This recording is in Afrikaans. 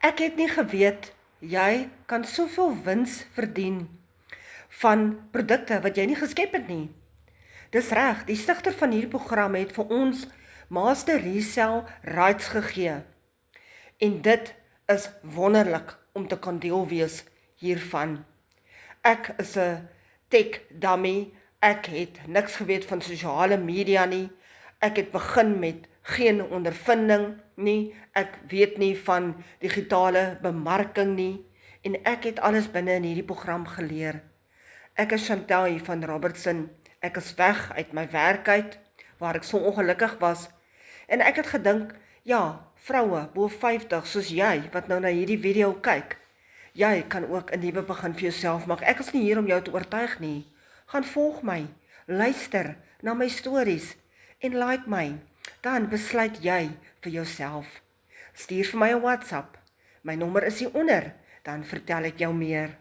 Ek het nie geweet, jy kan soveel wins verdien van produkte wat jy nie geskep het nie. Dis reg, die stigter van hierdie program het vir ons Master Resell Rights gegee. En dit is wonderlik om te kan deel wees hiervan. Ek is 'n tech dummy, ek het niks geweet van sosiale media nie, ek het begin met geen ondervinding nie, ek weet nie van digitale bemarking nie, en ek het alles binne in hierdie program geleer. Ek is Chantel hier van Robertson, ek is weg uit my werk uit, waar ek so ongelukkig was, en ek het gedink, ja, vroue bo 50 soos jy, wat nou na hierdie video kyk, jy kan ook 'n nuwe begin vir jouself maak. Ek is nie hier om jou te oortuig nie. Gaan volg my, luister na my stories en like my. Dan besluit jy vir jouself. Stuur vir my 'n WhatsApp. My nommer is hieronder, dan vertel ek jou meer.